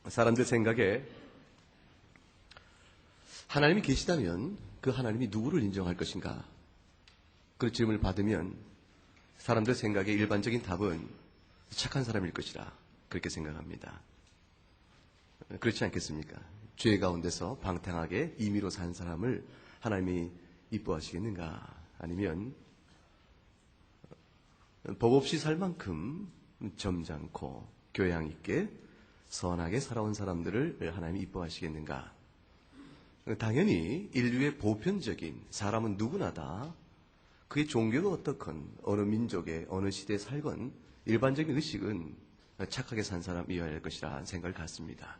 사람들 생각에 하나님이 계시다면 그 하나님이 누구를 인정할 것인가? 그런 질문을 받으면 사람들 생각에 일반적인 답은 착한 사람일 것이라 그렇게 생각합니다. 그렇지 않겠습니까? 죄 가운데서 방탕하게 임의로 산 사람을 하나님이 이뻐하시겠는가? 아니면 법 없이 살 만큼 점잖고 교양 있게 선하게 살아온 사람들을 하나님이 이뻐하시겠는가? 당연히 인류의 보편적인 사람은 누구나 다 그의 종교가 어떻건 어느 민족의 어느 시대에 살건 일반적인 의식은 착하게 산 사람이어야 할 것이라 생각을 갖습니다.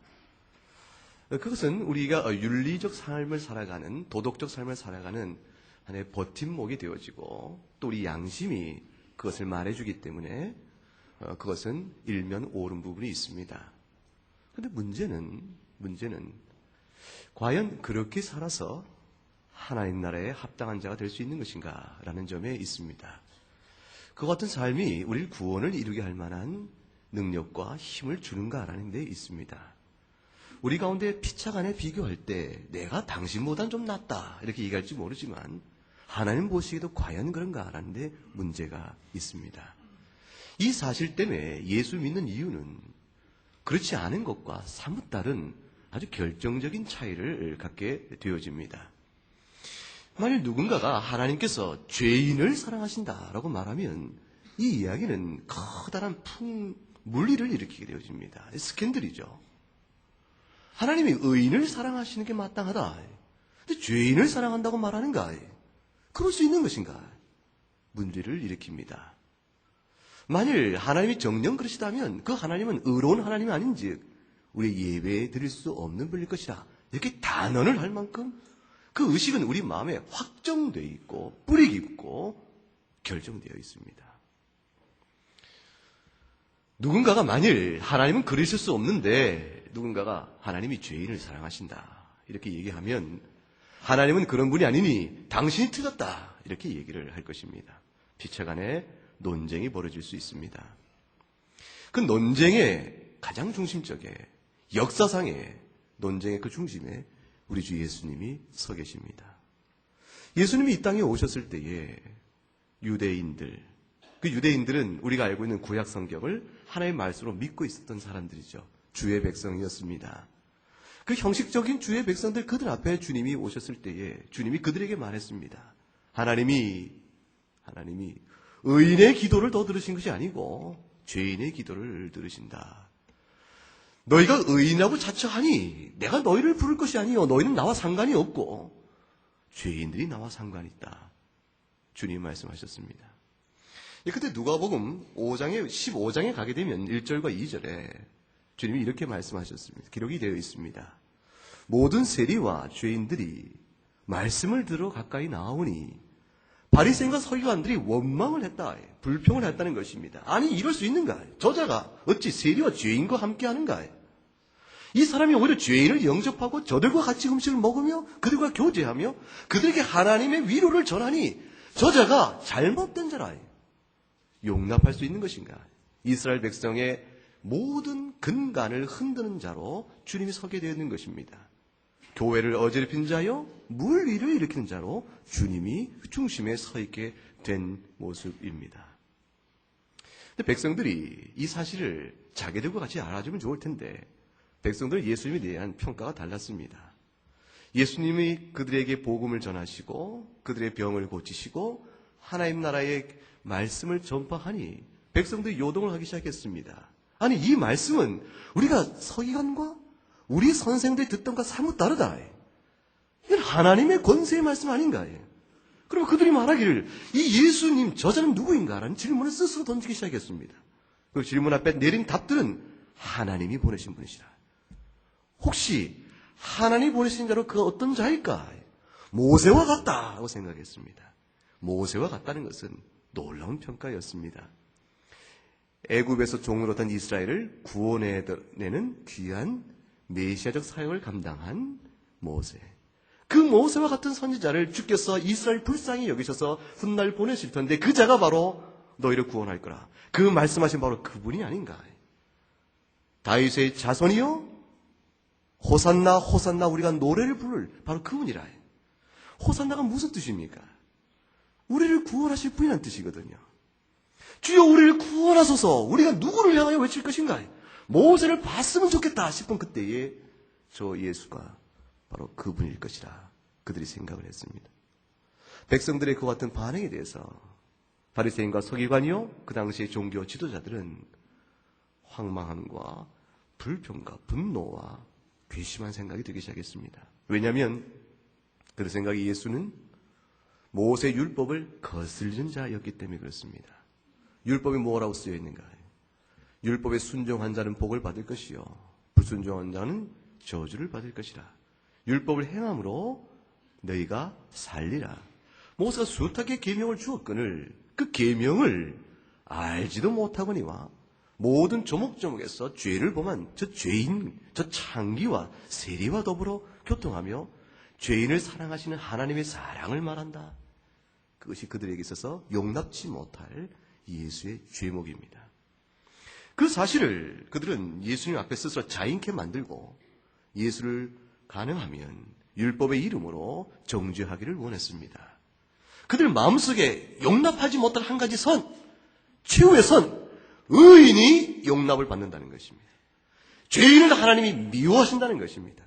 그것은 우리가 윤리적 삶을 살아가는 도덕적 삶을 살아가는 하나의 버팀목이 되어지고 또 우리 양심이 그것을 말해주기 때문에 그것은 일면 옳은 부분이 있습니다. 그런데 문제는 과연 그렇게 살아서 하나님 나라에 합당한 자가 될 수 있는 것인가 라는 점에 있습니다. 그 같은 삶이 우리를 구원을 이루게 할 만한 능력과 힘을 주는가라는 데 있습니다. 우리 가운데 피차간에 비교할 때 내가 당신보단 좀 낫다 이렇게 얘기할지 모르지만 하나님 보시기에도 과연 그런가라는 데 문제가 있습니다. 이 사실 때문에 예수 믿는 이유는 그렇지 않은 것과 사뭇 다른 아주 결정적인 차이를 갖게 되어집니다. 만일 누군가가 하나님께서 죄인을 사랑하신다라고 말하면 이 이야기는 커다란 물리를 일으키게 되어집니다. 스캔들이죠. 하나님이 의인을 사랑하시는 게 마땅하다. 근데 죄인을 사랑한다고 말하는가? 그럴 수 있는 것인가? 문제를 일으킵니다. 만일 하나님이 정녕 그러시다면 그 하나님은 의로운 하나님이 아닌즉 우리 예배에 드릴 수 없는 분일 것이다. 이렇게 단언을 할 만큼 그 의식은 우리 마음에 확정되어 있고 뿌리 깊고 결정되어 있습니다. 누군가가 만일 하나님은 그러실 수 없는데 누군가가 하나님이 죄인을 사랑하신다 이렇게 얘기하면 하나님은 그런 분이 아니니 당신이 틀렸다 이렇게 얘기를 할 것입니다. 피차간에 논쟁이 벌어질 수 있습니다. 그 논쟁의 가장 중심적에 역사상의 논쟁의 그 중심에 우리 주 예수님이 서 계십니다. 예수님이 이 땅에 오셨을 때에 그 유대인들은 우리가 알고 있는 구약 성경을 하나님의 말씀으로 믿고 있었던 사람들이죠. 주의 백성이었습니다. 그 형식적인 주의 백성들 그들 앞에 주님이 오셨을 때에 주님이 그들에게 말했습니다. 하나님이 의인의 기도를 더 들으신 것이 아니고 죄인의 기도를 들으신다. 너희가 의인이라고 자처하니 내가 너희를 부를 것이 아니요 너희는 나와 상관이 없고 죄인들이 나와 상관이 있다. 주님 말씀하셨습니다. 그때 누가복음 15장에 가게 되면 1절과 2절에 주님이 이렇게 말씀하셨습니다. 기록이 되어 있습니다. 모든 세리와 죄인들이 말씀을 들어 가까이 나오니 바리새인과 서기관들이 원망을 했다. 불평을 했다는 것입니다. 아니 이럴 수 있는가? 저자가 어찌 세리와 죄인과 함께 하는가? 이 사람이 오히려 죄인을 영접하고 저들과 같이 음식을 먹으며 그들과 교제하며 그들에게 하나님의 위로를 전하니 저자가 잘못된 자라. 용납할 수 있는 것인가? 이스라엘 백성의 모든 근간을 흔드는 자로 주님이 서게 되어 있는 것입니다. 교회를 어지럽힌 자요 물위를 일으키는 자로 주님이 중심에 서 있게 된 모습입니다. 근데 백성들이 이 사실을 자기들과 같이 알아주면 좋을 텐데 백성들은 예수님에 대한 평가가 달랐습니다. 예수님이 그들에게 복음을 전하시고 그들의 병을 고치시고 하나님 나라의 말씀을 전파하니 백성들이 요동을 하기 시작했습니다. 아니 이 말씀은 우리가 서기관과 우리 선생들이 듣던 것과 사뭇 다르다. 이건 하나님의 권세의 말씀 아닌가? 그럼 그들이 말하기를 이 예수님 저자는 누구인가? 라는 질문을 스스로 던지기 시작했습니다. 그 질문 앞에 내린 답들은 하나님이 보내신 분이시라. 혹시 하나님이 보내신 자로 그 어떤 자일까? 모세와 같다고 생각했습니다. 모세와 같다는 것은 놀라운 평가였습니다. 애굽에서 종으로 던 이스라엘을 구원해내는 귀한 메시아적 사역을 감당한 모세. 그 모세와 같은 선지자를 주께서 이스라엘 불쌍히 여기셔서 훗날 보내실 텐데 그 자가 바로 너희를 구원할 거라. 그 말씀하신 바로 그분이 아닌가. 다윗의 자손이요 호산나 호산나 우리가 노래를 부를 바로 그분이라. 호산나가 무슨 뜻입니까? 우리를 구원하실 분이라는 뜻이거든요. 주여 우리를 구원하소서. 우리가 누구를 향하여 외칠 것인가? 모세를 봤으면 좋겠다 싶은 그때에 저 예수가 바로 그분일 것이라 그들이 생각을 했습니다. 백성들의 그 같은 반응에 대해서 바리새인과 서기관이요 그 당시의 종교 지도자들은 황망함과 불평과 분노와 괘씸한 생각이 들기 시작했습니다. 왜냐하면 그들 생각에 예수는 모세 율법을 거스르는 자였기 때문에 그렇습니다. 율법에 뭐라고 쓰여 있는가? 율법에 순종한 자는 복을 받을 것이요 불순종한 자는 저주를 받을 것이라. 율법을 행함으로 너희가 살리라. 모세가 숱하게 계명을 주었거늘 그 계명을 알지도 못하거니와 모든 조목조목에서 죄를 범한 저 죄인, 저 창기와 세리와 더불어 교통하며 죄인을 사랑하시는 하나님의 사랑을 말한다. 그것이 그들에게 있어서 용납치 못할 예수의 죄목입니다. 그 사실을 그들은 예수님 앞에 스스로 자인케 만들고 예수를 가능하면 율법의 이름으로 정죄하기를 원했습니다. 그들 마음속에 용납하지 못할 한 가지 선, 최후의 선, 의인이 용납을 받는다는 것입니다. 죄인을 하나님이 미워하신다는 것입니다.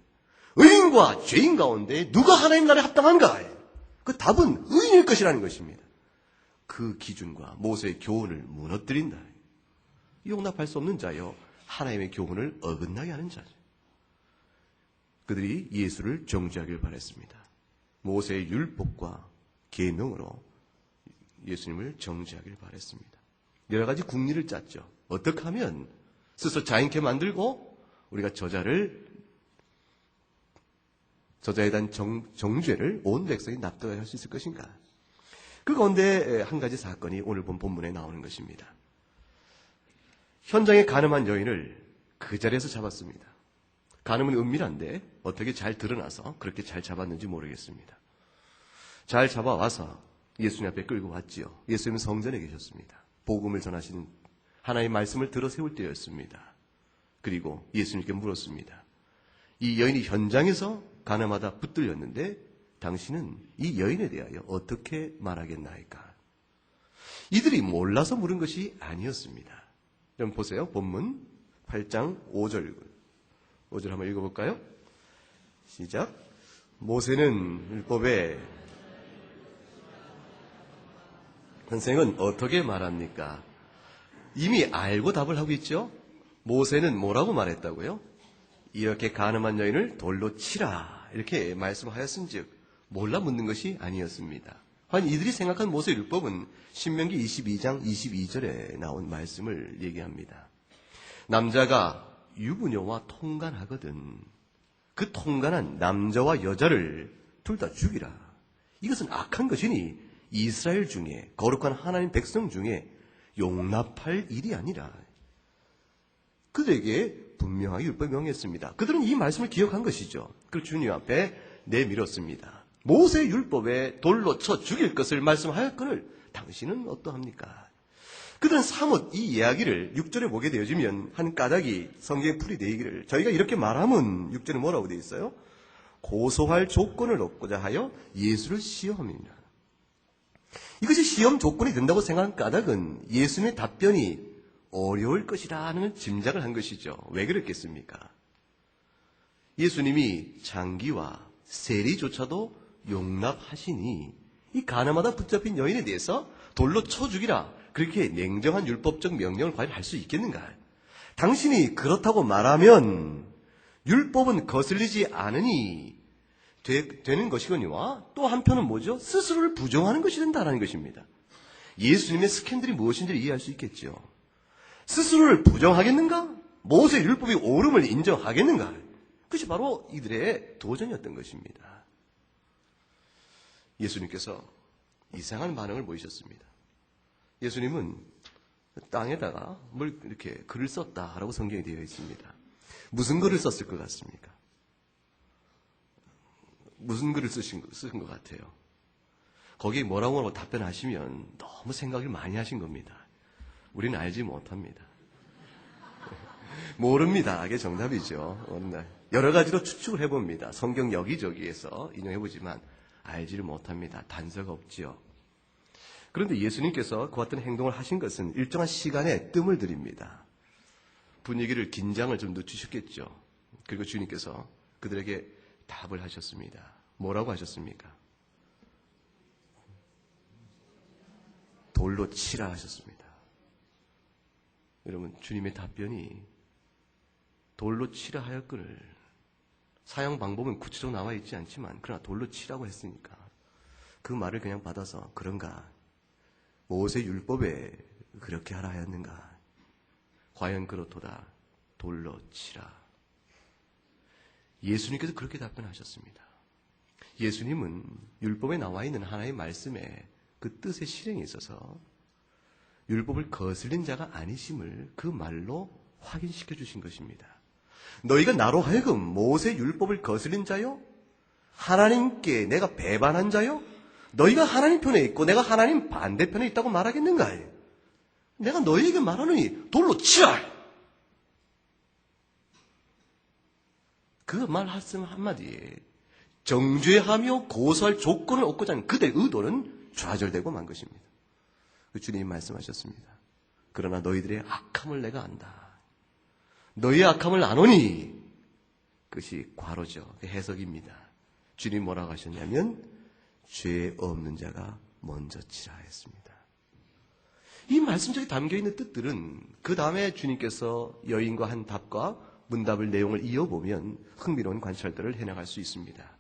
의인과 죄인 가운데 누가 하나님 나라에 합당한가? 그 답은 의인일 것이라는 것입니다. 그 기준과 모세의 교훈을 무너뜨린다. 용납할 수 없는 자여 하나님의 교훈을 어긋나게 하는 자죠. 그들이 예수를 정죄하길 바랬습니다. 모세의 율법과 계명으로 예수님을 정죄하길 바랬습니다. 여러 가지 궁리를 짰죠. 어떻게 하면 스스로 자인케 만들고 우리가 저자에 대한 정죄를 온 백성이 납득할 수 있을 것인가? 그 가운데 한 가지 사건이 오늘 본 본문에 나오는 것입니다. 현장에 간음한 여인을 그 자리에서 잡았습니다. 간음은 은밀한데 어떻게 잘 드러나서 그렇게 잘 잡았는지 모르겠습니다. 잘 잡아와서 예수님 앞에 끌고 왔지요. 예수님은 성전에 계셨습니다. 복음을 전하시는 하나님의 말씀을 들어 세울 때였습니다. 그리고 예수님께 물었습니다. 이 여인이 현장에서 간음하다 붙들렸는데 당신은 이 여인에 대하여 어떻게 말하겠나이까? 이들이 몰라서 물은 것이 아니었습니다. 좀 보세요. 본문 8장 5절 한번 읽어볼까요? 시작. 모세는 율법에 선생은 어떻게 말합니까? 이미 알고 답을 하고 있죠. 모세는 뭐라고 말했다고요? 이렇게 간음한 여인을 돌로 치라 이렇게 말씀하였은즉 몰라 묻는 것이 아니었습니다. 아니 이들이 생각한 모세 율법은 신명기 22장 22절에 나온 말씀을 얘기합니다. 남자가 유부녀와 통간하거든 그 통간한 남자와 여자를 둘 다 죽이라. 이것은 악한 것이니 이스라엘 중에 거룩한 하나님 백성 중에 용납할 일이 아니라. 그들에게 분명하게 율법이 명했습니다. 그들은 이 말씀을 기억한 것이죠. 그리고 주님 앞에 내밀었습니다. 모세 율법에 돌로 쳐 죽일 것을 말씀하였거늘 당신은 어떠합니까? 그들은 사뭇 이 이야기를 6절에 보게 되어지면 한 까닭이 성경에 풀이 되기를 저희가 이렇게 말하면 6절에 뭐라고 되어 있어요? 고소할 조건을 얻고자 하여 예수를 시험합니다. 이것이 시험 조건이 된다고 생각한 까닭은 예수님의 답변이 어려울 것이라는 짐작을 한 것이죠. 왜 그랬겠습니까? 예수님이 장기와 세리조차도 용납하시니 이 가늠하다 붙잡힌 여인에 대해서 돌로 쳐 죽이라 그렇게 냉정한 율법적 명령을 과연 할 수 있겠는가? 당신이 그렇다고 말하면 율법은 거슬리지 않으니 되는 것이거니와 또 한편은 뭐죠? 스스로를 부정하는 것이 된다는 것입니다. 예수님의 스캔들이 무엇인지를 이해할 수 있겠죠. 스스로를 부정하겠는가? 모세 율법이 옳음을 인정하겠는가? 그것이 바로 이들의 도전이었던 것입니다. 예수님께서 이상한 반응을 보이셨습니다. 예수님은 땅에다가 뭘 이렇게 글을 썼다라고 성경에 되어 있습니다. 무슨 글을 썼을 것 같습니까? 무슨 글을 쓰신 것 같아요? 거기에 뭐라고 답변하시면 너무 생각을 많이 하신 겁니다. 우리는 알지 못합니다. 모릅니다. 그게 정답이죠. 여러 가지로 추측을 해봅니다. 성경 여기저기에서 인용해보지만 알지를 못합니다. 단서가 없지요. 그런데 예수님께서 그 같은 행동을 하신 것은 일정한 시간에 뜸을 들입니다. 분위기를, 긴장을 좀 늦추셨겠죠. 그리고 주님께서 그들에게 답을 하셨습니다. 뭐라고 하셨습니까? 돌로 치라 하셨습니다. 여러분, 주님의 답변이 돌로 치라 하였거늘. 사용 방법은 구체적으로 나와 있지 않지만 그러나 돌로 치라고 했으니까 그 말을 그냥 받아서 그런가? 모세 율법에 그렇게 하라 하였는가? 과연 그렇도다. 돌로 치라. 예수님께서 그렇게 답변하셨습니다. 예수님은 율법에 나와 있는 하나의 말씀에 그 뜻의 실행에 있어서 율법을 거슬린 자가 아니심을 그 말로 확인시켜 주신 것입니다. 너희가 나로 하여금 모세 율법을 거슬린 자요? 하나님께 내가 배반한 자요? 너희가 하나님 편에 있고 내가 하나님 반대편에 있다고 말하겠는가? 내가 너희에게 말하노니 돌로 치라! 그 말씀 한마디에 정죄하며 고소할 조건을 얻고자 하는 그들의 의도는 좌절되고 만 것입니다. 주님이 말씀하셨습니다. 그러나 너희들의 악함을 내가 안다. 너희의 악함을 아노니 그것이 괄호죠. 해석입니다. 주님 뭐라고 하셨냐면 죄 없는 자가 먼저 치라 했습니다. 이 말씀 속에 담겨있는 뜻들은 그 다음에 주님께서 여인과 한 답과 문답을 내용을 이어보면 흥미로운 관찰들을 해나갈 수 있습니다.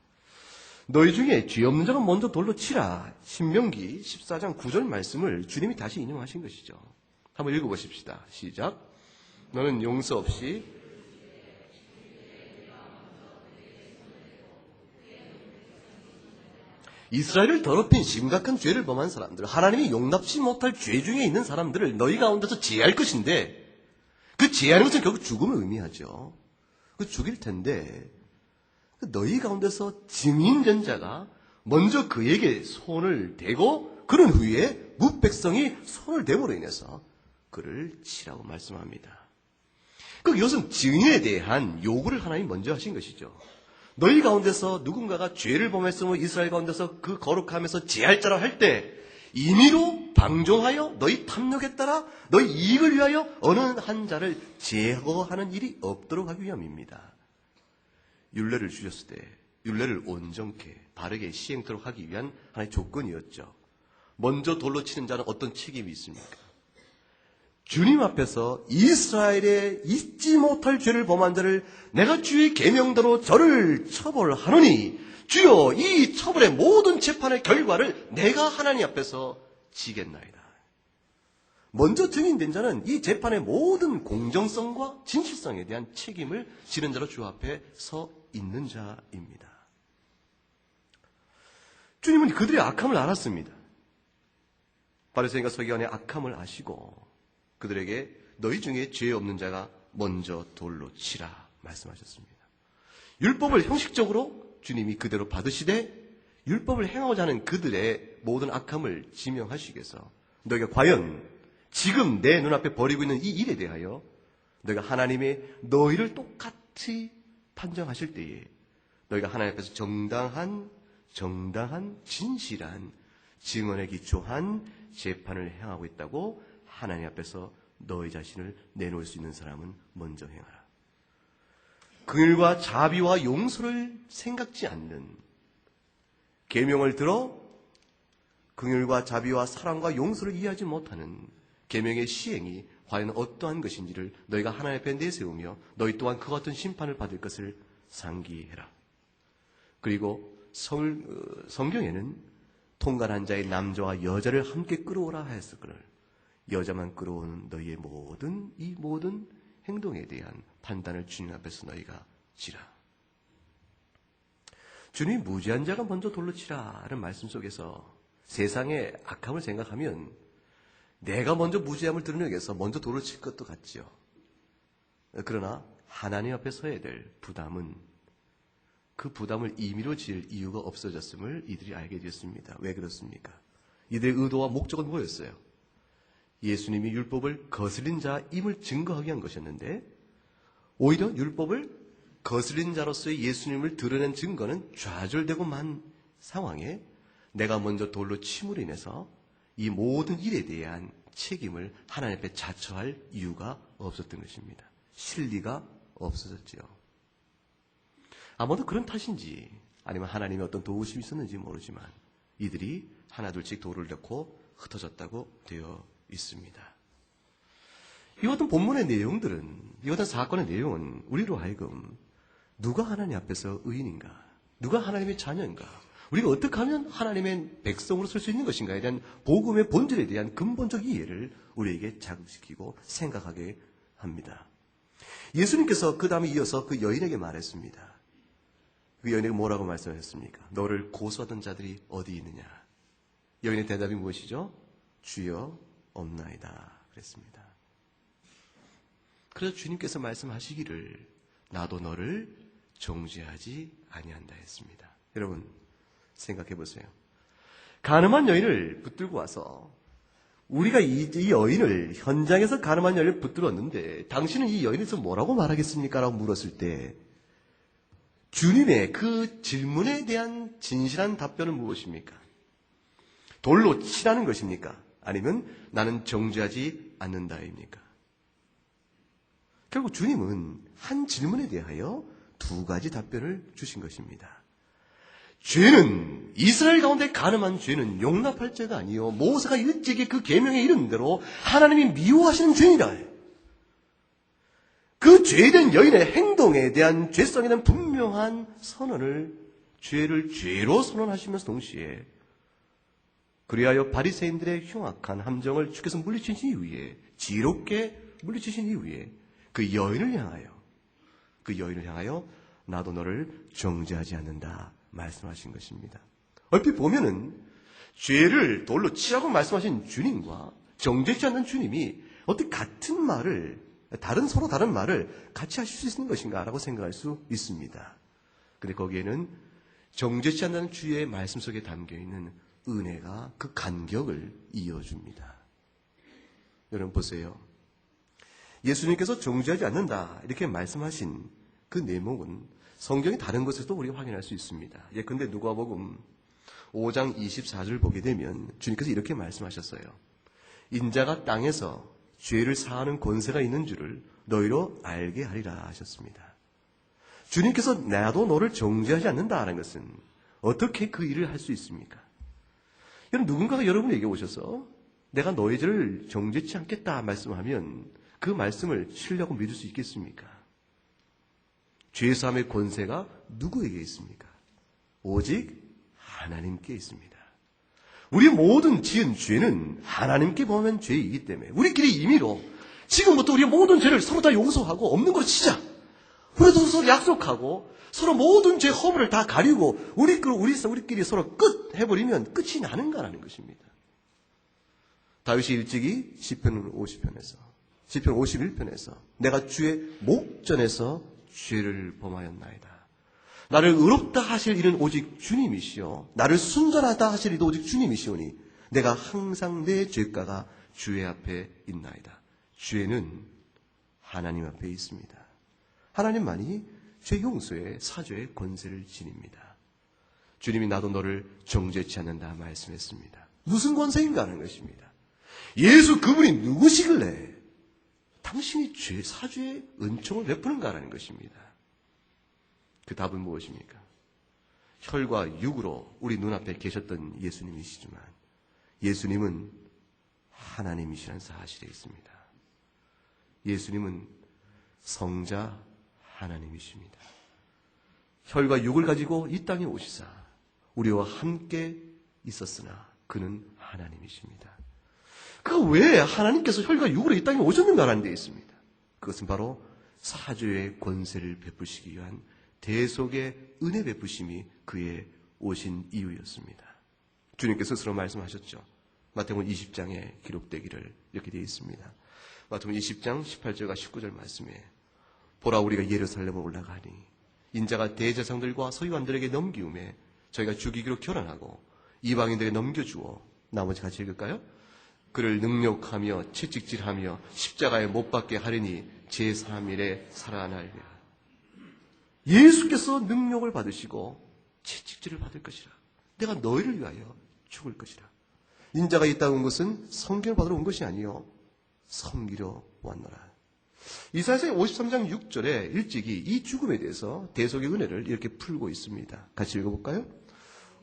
너희 중에 죄 없는 자가 먼저 돌로 치라. 신명기 14장 9절 말씀을 주님이 다시 인용하신 것이죠. 한번 읽어보십시다. 시작. 너는 용서 없이 이스라엘을 더럽힌 심각한 죄를 범한 사람들, 하나님이 용납치 못할 죄 중에 있는 사람들을 너희 가운데서 제할 것인데 그 제하는 것은 결국 죽음을 의미하죠. 그 죽일 텐데 너희 가운데서 증인전자가 먼저 그에게 손을 대고 그런 후에 뭇백성이 손을 대므로 인해서 그를 치라고 말씀합니다. 이것은 증인에 대한 요구를 하나님 먼저 하신 것이죠. 너희 가운데서 누군가가 죄를 범했으므로 이스라엘 가운데서 그 거룩함에서 제할 자라 할 때 임의로 방종하여 너희 탐욕에 따라 너희 이익을 위하여 어느 한 자를 제거하는 일이 없도록 하기 위함입니다. 율례를 주셨을 때 율례를 온전케 바르게 시행토록 하기 위한 하나의 조건이었죠. 먼저 돌로 치는 자는 어떤 책임이 있습니까? 주님 앞에서 이스라엘에 잊지 못할 죄를 범한 자를 내가 주의 계명대로 저를 처벌하노니 주여 이 처벌의 모든 재판의 결과를 내가 하나님 앞에서 지겠나이다. 먼저 증인된 자는 이 재판의 모든 공정성과 진실성에 대한 책임을 지는 자로 주 앞에 서 있는 자입니다. 주님은 그들의 악함을 알았습니다. 바리새인과 서기관의 악함을 아시고 그들에게 너희 중에 죄 없는 자가 먼저 돌로 치라 말씀하셨습니다. 율법을 형식적으로 주님이 그대로 받으시되 율법을 행하고자 하는 그들의 모든 악함을 지명하시기 위해서 너희가 과연 지금 내 눈앞에 벌이고 있는 이 일에 대하여 너희가 하나님의 너희를 똑같이 판정하실 때에 너희가 하나님 앞에서 정당한 진실한 증언에 기초한 재판을 행하고 있다고 하나님 앞에서 너희 자신을 내놓을 수 있는 사람은 먼저 행하라. 긍휼과 자비와 용서를 생각지 않는 계명을 들어 긍휼과 자비와 사랑과 용서를 이해하지 못하는 계명의 시행이 과연 어떠한 것인지를 너희가 하나님 앞에 내세우며 너희 또한 그와 같은 심판을 받을 것을 상기해라. 그리고 성경에는 통관한 자의 남자와 여자를 함께 끌어오라 하였으거늘 여자만 끌어오는 너희의 모든 행동에 대한 판단을 주님 앞에서 너희가 지라. 주님 무지한 자가 먼저 돌로 치라는 말씀 속에서 세상의 악함을 생각하면 내가 먼저 무지함을 드러내서 먼저 돌을 칠 것도 같죠. 그러나 하나님 앞에 서야 될 부담은 그 부담을 임의로 질 이유가 없어졌음을 이들이 알게 되었습니다. 왜 그렇습니까? 이들의 의도와 목적은 뭐였어요? 예수님이 율법을 거슬린 자임을 증거하기 위한 것이었는데 오히려 율법을 거스린 자로서의 예수님을 드러낸 증거는 좌절되고 만 상황에 내가 먼저 돌로 침으로 인해서 이 모든 일에 대한 책임을 하나님 앞에 자처할 이유가 없었던 것입니다. 실리가 없어졌지요. 아마도 그런 탓인지 아니면 하나님의 어떤 도우심이 있었는지 모르지만 이들이 하나둘씩 돌을 넣고 흩어졌다고 되어 있습니다. 이 같은 본문의 내용들은, 이 같은 사건의 내용은 우리로 하여금 누가 하나님 앞에서 의인인가, 누가 하나님의 자녀인가, 우리가 어떻게 하면 하나님의 백성으로 설 수 있는 것인가에 대한 복음의 본질에 대한 근본적 이해를 우리에게 자극시키고 생각하게 합니다. 예수님께서 그 다음에 이어서 그 여인에게 말했습니다. 그 여인에게 뭐라고 말씀하셨습니까? 너를 고소하던 자들이 어디 있느냐? 여인의 대답이 무엇이죠? 주여 없나이다 그랬습니다. 그래서 주님께서 말씀하시기를 나도 너를 정죄하지 아니한다 했습니다. 여러분 생각해 보세요. 가늠한 여인을 붙들고 와서 우리가 이 여인을 현장에서 가늠한 여인을 붙들었는데 당신은 이 여인에서 뭐라고 말하겠습니까? 라고 물었을 때 주님의 그 질문에 대한 진실한 답변은 무엇입니까? 돌로 치라는 것입니까? 아니면 나는 정죄하지 않는다입니까? 결국 주님은 한 질문에 대하여 두 가지 답변을 주신 것입니다. 죄는 이스라엘 가운데 가늠한 죄는 용납할 죄가 아니요 모세가 일찍이 그 계명에 이른 대로 하나님이 미워하시는 죄이라. 그 죄된 여인의 행동에 대한 죄성에 대한 분명한 선언을 죄를 죄로 선언하시면서 동시에 그리하여 바리새인들의 흉악한 함정을 주께서 물리치신 이후에 지롭게 물리치신 이후에 그 여인을 향하여 나도 너를 정죄하지 않는다 말씀하신 것입니다. 얼핏 보면은 죄를 돌로 치라고 말씀하신 주님과 정죄치 않는 주님이 어떻게 같은 말을 서로 다른 말을 같이 하실 수 있는 것인가라고 생각할 수 있습니다. 그런데 거기에는 정죄치 않는 주의 말씀 속에 담겨있는 은혜가 그 간격을 이어줍니다. 여러분 보세요. 예수님께서 정죄하지 않는다 이렇게 말씀하신 그 내용은 성경의 다른 곳에서도 우리가 확인할 수 있습니다. 예컨대 누가복음 5장 24절 보게 되면 주님께서 이렇게 말씀하셨어요. 인자가 땅에서 죄를 사하는 권세가 있는 줄을 너희로 알게 하리라 하셨습니다. 주님께서 나도 너를 정죄하지 않는다는 것은 어떻게 그 일을 할 수 있습니까? 여러분 누군가가 여러분에게 오셔서 내가 너희 죄를 정죄치 않겠다 말씀하면 그 말씀을 신뢰하고 믿을 수 있겠습니까? 죄사함의 권세가 누구에게 있습니까? 오직 하나님께 있습니다. 우리 모든 지은 죄는 하나님께 범한 죄이기 때문에 우리끼리 임의로 지금부터 우리의 모든 죄를 서로 다 용서하고 없는 걸로 치자. 그래도 서로 약속하고 서로 모든 죄 허물을 다 가리고 우리끼리 서로 끝 해버리면 끝이 나는가라는 것입니다. 다윗이 일찍이 시편 51편에서 내가 주의 목전에서 죄를 범하였나이다. 나를 의롭다 하실 이는 오직 주님이시요 나를 순전하다 하실 이도 오직 주님이시오니 내가 항상 내 죄가가 주의 앞에 있나이다. 죄는 하나님 앞에 있습니다. 하나님만이 죄 용서의 사죄의 권세를 지닙니다. 주님이 나도 너를 정죄치 않는다 말씀했습니다. 무슨 권세인가 하는 것입니다. 예수 그분이 누구시길래 당신이 죄 사죄의 은총을 베푸는가라는 것입니다. 그 답은 무엇입니까? 혈과 육으로 우리 눈앞에 계셨던 예수님이시지만 예수님은 하나님이시라는 사실에 있습니다. 예수님은 성자 하나님이십니다. 혈과 육을 가지고 이 땅에 오시사 우리와 함께 있었으나 그는 하나님이십니다. 그 왜 하나님께서 혈과 육으로 이 땅에 오셨는가라는 데 있습니다. 그것은 바로 사죄의 권세를 베푸시기 위한 대속의 은혜 베푸심이 그의 오신 이유였습니다. 주님께서 스스로 말씀하셨죠. 마태복음 20장에 기록되기를 이렇게 되어 있습니다. 마태복음 20장 18절과 19절 말씀에 보라 우리가 예루살렘에 올라가니 인자가 대제사장들과 서기관들에게 넘기움에 저희가 죽이기로 결혼하고 이방인들에게 넘겨주어 나머지 같이 읽을까요? 그를 능욕하며 채찍질하며 십자가에 못 박게 하리니 제3일에 살아나리라. 예수께서 능욕을 받으시고 채찍질을 받을 것이라. 내가 너희를 위하여 죽을 것이라. 인자가 이 땅에 온 것은 성경을 받으러 온 것이 아니요 섬기러 왔노라. 이사야서 53장 6절에 일찍이 이 죽음에 대해서 대속의 은혜를 이렇게 풀고 있습니다. 같이 읽어볼까요?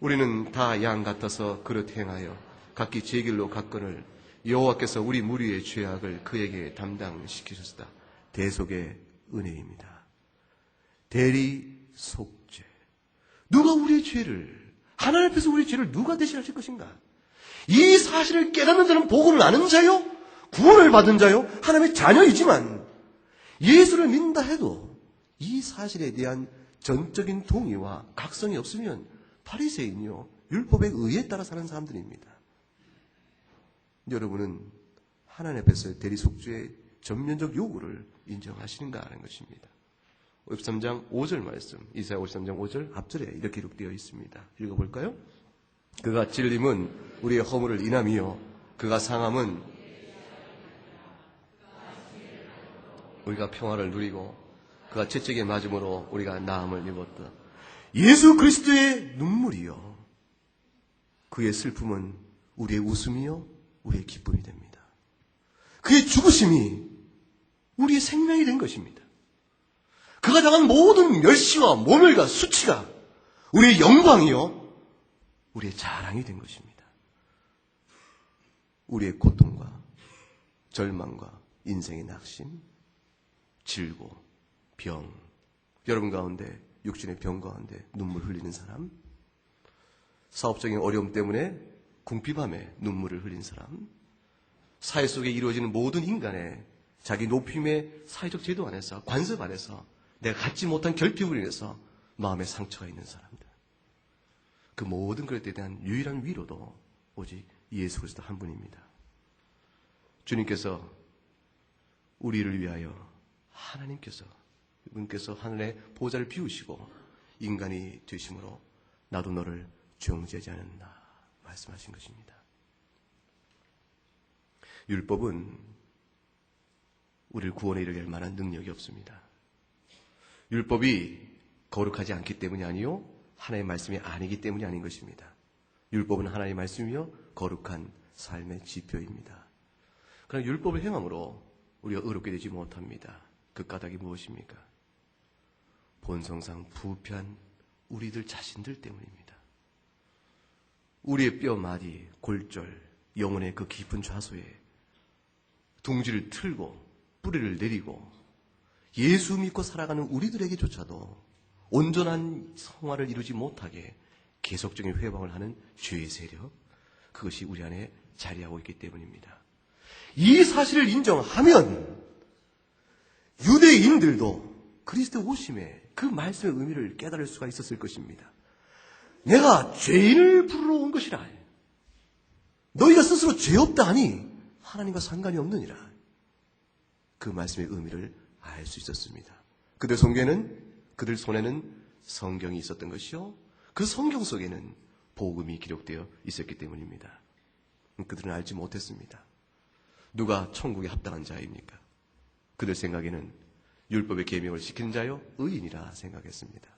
우리는 다 양 같아서 그릇 행하여 각기 제 길로 갔거늘 여호와께서 우리 무리의 죄악을 그에게 담당시키셨다. 대속의 은혜입니다. 대리속죄. 누가 우리의 죄를, 하나님 앞에서 우리의 죄를 누가 대신하실 것인가? 이 사실을 깨닫는 자는 복음을 아는 자요, 구원을 받은 자요, 하나님의 자녀이지만 예수를 믿는다 해도 이 사실에 대한 전적인 동의와 각성이 없으면 바리새인이요, 율법의 의에 따라 사는 사람들입니다. 여러분은 하나님 앞에서 대리속죄의 전면적 요구를 인정하시는가 하는 것입니다. 53장 5절 말씀, 이사야 53장 5절 앞절에 이렇게 기록되어 있습니다. 읽어볼까요? 그가 찔림은 우리의 허물을 인함이요 그가 상함은 우리가 평화를 누리고 그가 채찍에 맞음으로 우리가 나음을 입었다. 예수 그리스도의 눈물이요 그의 슬픔은 우리의 웃음이요 우리의 기쁨이 됩니다. 그의 죽으심이 우리의 생명이 된 것입니다. 그가 당한 모든 멸시와 모멸과 수치가 우리의 영광이요 우리의 자랑이 된 것입니다. 우리의 고통과 절망과 인생의 낙심, 질고, 병, 여러분 가운데 육신의 병 가운데 눈물 흘리는 사람, 사업적인 어려움 때문에 궁핍함에 눈물을 흘린 사람, 사회 속에 이루어지는 모든 인간의 자기 높임의 사회적 제도 안에서, 관습 안에서 내가 갖지 못한 결핍으로 인해서 마음에 상처가 있는 사람들, 그 모든 것에 대한 유일한 위로도 오직 예수 그리스도 한 분입니다. 주님께서 우리를 위하여 하나님께서 그분께서 하늘의 보좌를 비우시고 인간이 되심으로 나도 너를 정죄하지 않았나 말씀하신 것입니다. 율법은 우리를 구원에 이르게 할 만한 능력이 없습니다. 율법이 거룩하지 않기 때문이 아니요 하나님의 말씀이 아니기 때문이 아닌 것입니다. 율법은 하나님의 말씀이요 거룩한 삶의 지표입니다. 그러나 율법을 행함으로 우리가 의롭게 되지 못합니다. 그 까닭이 무엇입니까? 본성상 부패한 우리들 자신들 때문입니다. 우리의 뼈, 마디, 골절, 영혼의 그 깊은 좌소에 둥지를 틀고 뿌리를 내리고 예수 믿고 살아가는 우리들에게조차도 온전한 성화를 이루지 못하게 계속적인 회방을 하는 죄의 세력, 그것이 우리 안에 자리하고 있기 때문입니다. 이 사실을 인정하면 유대인들도 그리스도 오심에 그 말씀의 의미를 깨달을 수가 있었을 것입니다. 내가 죄인을 부르러 온 것이라. 너희가 스스로 죄 없다 하니 하나님과 상관이 없느니라. 그 말씀의 의미를 알 수 있었습니다. 그들 손에는 성경이 있었던 것이요. 그 성경 속에는 복음이 기록되어 있었기 때문입니다. 그들은 알지 못했습니다. 누가 천국에 합당한 자입니까? 그들 생각에는 율법의 계명을 지키는 자요 의인이라 생각했습니다.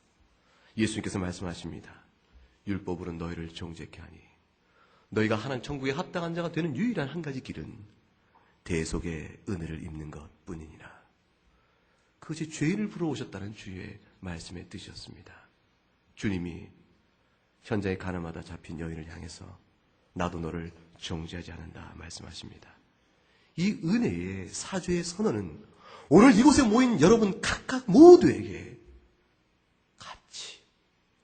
예수님께서 말씀하십니다. 율법으로 너희를 정죄케 하니 너희가 하나님 천국에 합당한 자가 되는 유일한 한 가지 길은 대속의 은혜를 입는 것뿐이니라. 그것이 죄인을 불러오셨다는 주의 말씀의 뜻이었습니다. 주님이 현장의 가나마다 잡힌 여인을 향해서 나도 너를 정죄하지 않는다 말씀하십니다. 이 은혜의 사죄의 선언은 오늘 이곳에 모인 여러분 각각 모두에게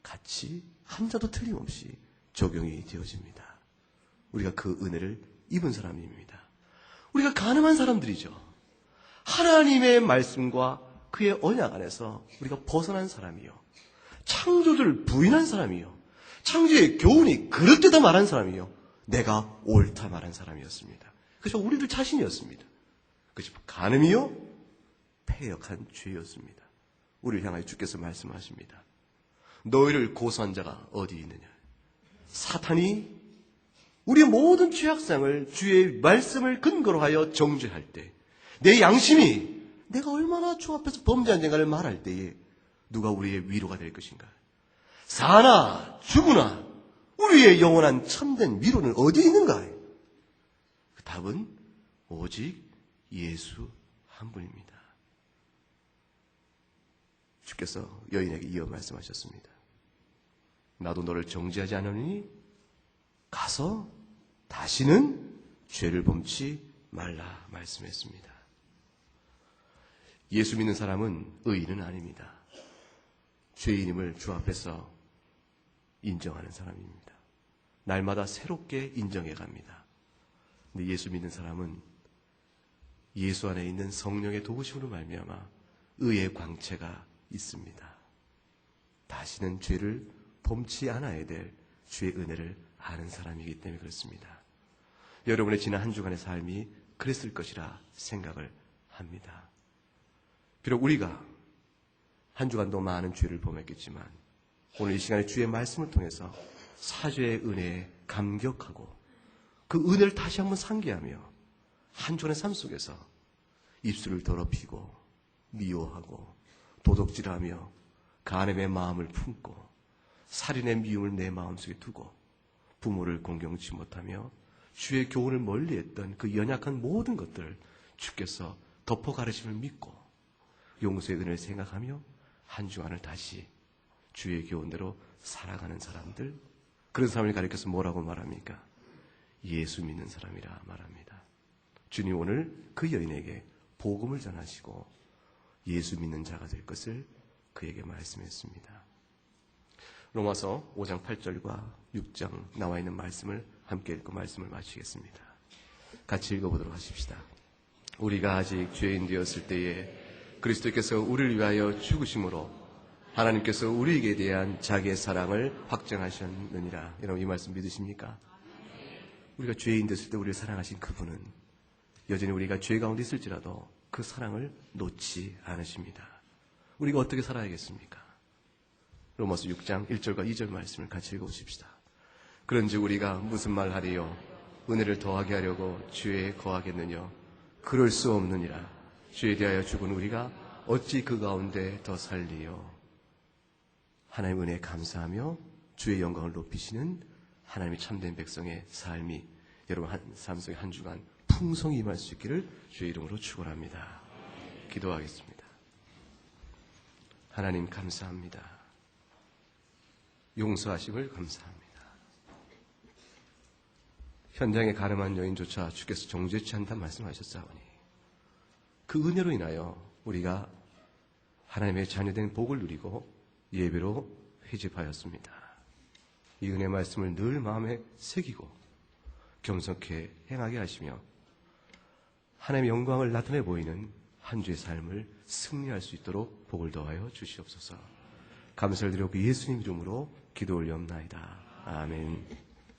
같이 한 자도 틀림없이 적용이 되어집니다. 우리가 그 은혜를 입은 사람입니다. 우리가 가늠한 사람들이죠. 하나님의 말씀과 그의 언약 안에서 우리가 벗어난 사람이요. 창조주를 부인한 사람이요. 창조의 교훈이 그릇되다 말한 사람이요. 내가 옳다 말한 사람이었습니다. 그래서 우리들 자신이었습니다. 그것이 간음이요 패역한 죄였습니다. 우리를 향하여 주께서 말씀하십니다. 너희를 고소한 자가 어디 있느냐? 사탄이 우리의 모든 죄악상을 주의 말씀을 근거로 하여 정죄할 때, 내 양심이 내가 얼마나 주 앞에서 범죄한 죄가를 말할 때에 누가 우리의 위로가 될 것인가? 사나 죽으나 우리의 영원한 참된 위로는 어디에 있는가? 그 답은 오직 예수 한 분입니다. 주께서 여인에게 이어 말씀하셨습니다. 나도 너를 정죄하지 않으니 가서 다시는 죄를 범치 말라 말씀했습니다. 예수 믿는 사람은 의인은 아닙니다. 죄인임을 주 앞에서 인정하는 사람입니다. 날마다 새롭게 인정해 갑니다. 근데 예수 믿는 사람은 예수 안에 있는 성령의 도우심으로 말미암아 의의 광채가 있습니다. 다시는 죄를 범치 않아야 될 주의 은혜를 아는 사람이기 때문에 그렇습니다. 여러분의 지난 한 주간의 삶이 그랬을 것이라 생각을 합니다. 비록 우리가 한 주간도 많은 죄를 범했겠지만 오늘 이 시간에 주의 말씀을 통해서 사죄의 은혜에 감격하고 그 은혜를 다시 한번 상기하며 한 주간의 삶 속에서 입술을 더럽히고 미워하고 도둑질하며 간음의 마음을 품고 살인의 미움을 내 마음속에 두고 부모를 공경치 못하며 주의 교훈을 멀리했던 그 연약한 모든 것들을 주께서 덮어 가르침을 믿고 용서의 은혜를 생각하며 한 주간을 다시 주의 교훈대로 살아가는 사람들, 그런 사람을 가리켜서 뭐라고 말합니까? 예수 믿는 사람이라 말합니다. 주님 오늘 그 여인에게 복음을 전하시고 예수 믿는 자가 될 것을 그에게 말씀했습니다. 로마서 5장 8절과 6장 나와 있는 말씀을 함께 읽고 말씀을 마치겠습니다. 같이 읽어보도록 하십시다. 우리가 아직 죄인 되었을 때에 그리스도께서 우리를 위하여 죽으심으로 하나님께서 우리에게 대한 자기의 사랑을 확정하셨느니라. 여러분 이 말씀 믿으십니까? 우리가 죄인 됐을 때 우리를 사랑하신 그분은 여전히 우리가 죄 가운데 있을지라도 그 사랑을 놓지 않으십니다. 우리가 어떻게 살아야겠습니까? 로마서 6장 1절과 2절 말씀을 같이 읽어보십시다. 그런즉 우리가 무슨 말 하리요? 은혜를 더하게 하려고 죄에 거하겠느냐? 그럴 수 없느니라. 죄에 대하여 죽은 우리가 어찌 그 가운데 더 살리요? 하나님 은혜에 감사하며 주의 영광을 높이시는 하나님의 참된 백성의 삶이 여러분 삶 속에 한 주간 풍성히 임할 수 있기를 주의 이름으로 축원합니다. 기도하겠습니다. 하나님 감사합니다. 용서하심을 감사합니다. 현장에 가늠한 여인조차 주께서 정죄치 않다 말씀하셨사오니 그 은혜로 인하여 우리가 하나님의 자녀된 복을 누리고 예배로 회집하였습니다. 이 은혜 말씀을 늘 마음에 새기고 겸손케 행하게 하시며 하나님의 영광을 나타내 보이는 한 주의 삶을 승리할 수 있도록 복을 더하여 주시옵소서. 감사를 드리고 예수님 이름으로 기도 올리옵나이다. 아멘.